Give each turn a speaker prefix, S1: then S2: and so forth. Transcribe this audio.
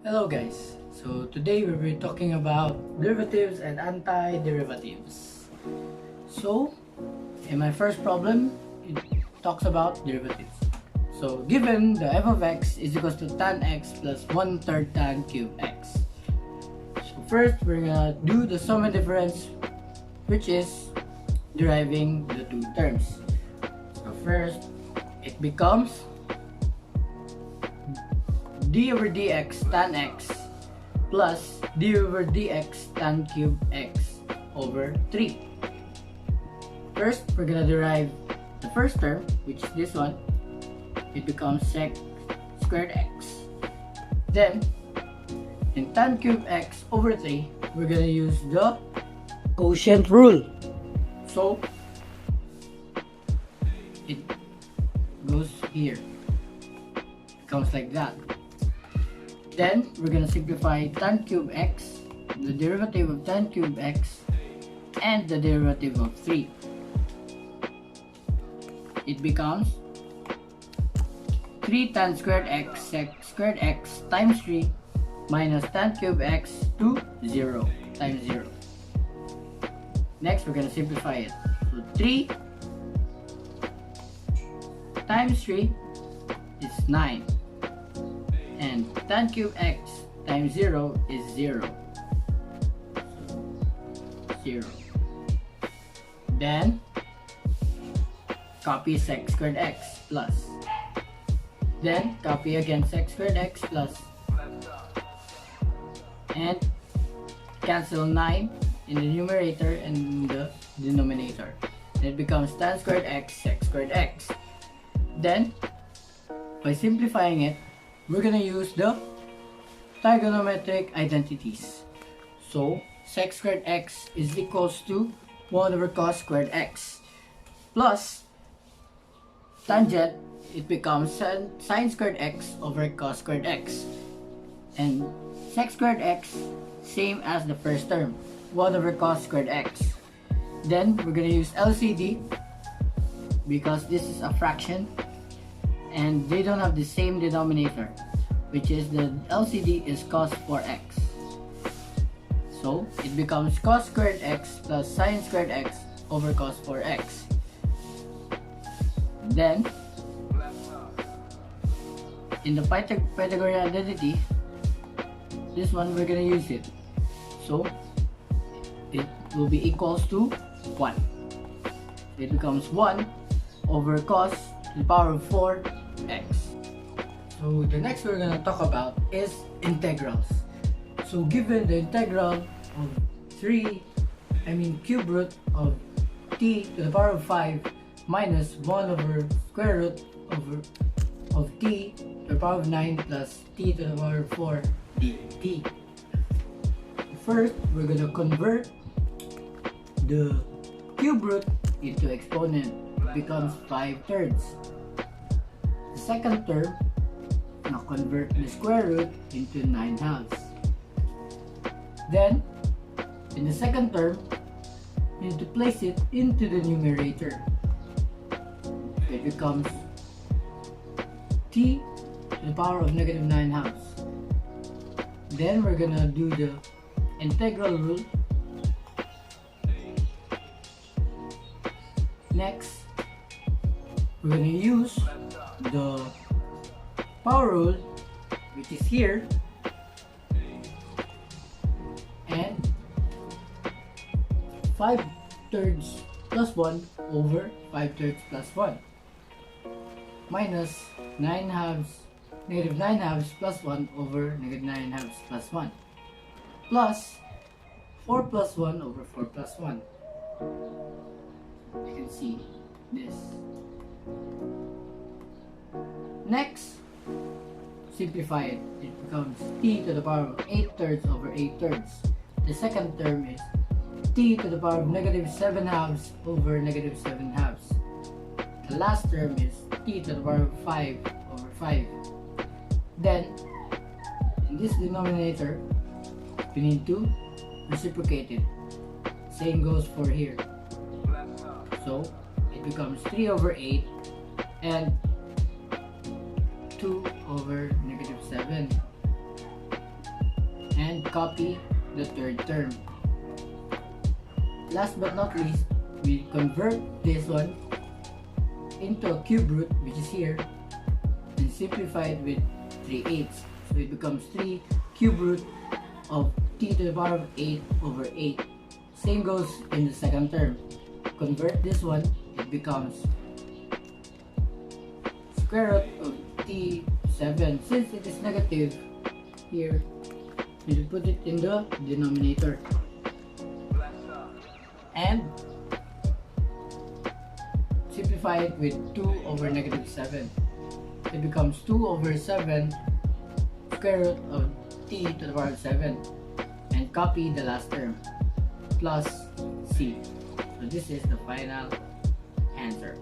S1: Hello guys, so today we'll be talking about derivatives and anti-derivatives. So in my first problem, it talks about derivatives. So given the f of x is equals to tan x plus 1/3 tan cube x. So first we're gonna do the sum and difference, which is deriving the two terms. So first it becomes d over dx tan x plus d over dx tan cube x over 3. First, we're gonna derive the first term, which is this one. It becomes sec squared x. Then, in tan cube x over 3, we're gonna use the quotient rule. So, it goes here. It comes like that. Then, we're gonna simplify tan cube x, the derivative of tan cube x, and the derivative of 3. It becomes 3 tan squared x sec squared x times 3 minus tan cube x to 0 times 0. Next, we're gonna simplify it. So 3 times 3 is 9. And tan cube x times 0 is 0. So 0. Then, copy sec squared x plus. Then, copy again sec squared x plus. And cancel 9 in the numerator and in the denominator. And it becomes tan squared x sec squared x. Then, by simplifying it, we're gonna use the trigonometric identities. So, sec squared x is equals to 1 over cos squared x plus tangent, it becomes sin squared x over cos squared x. And sec squared x, same as the first term, 1 over cos squared x. Then, we're gonna use LCD because this is a fraction and they don't have the same denominator, which is the LCD is cos 4x. So it becomes cos squared x plus sin squared x over cos 4x. Then in the Pythagorean identity, this one we're gonna use it. So it will be equals to 1. It becomes 1 over cos to the power of 4x. So the next we're gonna talk about is integrals. So given the integral of cube root of t to the power of 5 minus 1 over square root of t to the power of 9 plus t to the power of 4 dt. First, we're gonna convert the cube root into exponent. It becomes 5/3. The second term, now convert the square root into 9/2. Then, in the second term, you need to place it into the numerator. It becomes t to the power of negative 9/2. Then we're gonna do the integral rule. Next, we're gonna use the power rule, which is here, and 5/3 plus 1 over 5/3 plus 1 minus 9/2 negative 9/2 plus 1 over negative 9/2 plus 1 plus 4 plus 1 over 4 plus 1. You can see this. Next, simplify it. It becomes t to the power of 8/3 over 8/3. The second term is t to the power of negative 7/2 over negative 7/2. The last term is t to the power of 5 over 5. Then, in this denominator, we need to reciprocate it. Same goes for here. So, it becomes 3 over 8 and 2 over negative 7. and copy the third term. Last but not least, we convert this one into a cube root, which is here, and simplify it with 3/8. So it becomes 3 cube root of t to the power of 8 over 8. Same goes in the second term. Convert this one, it becomes square root of t7. Since it is negative here, we will put it in the denominator. And simplify it with 2 over negative 7. It becomes 2 over 7 square root of t to the power of 7. And copy the last term, plus c. So this is the final answer.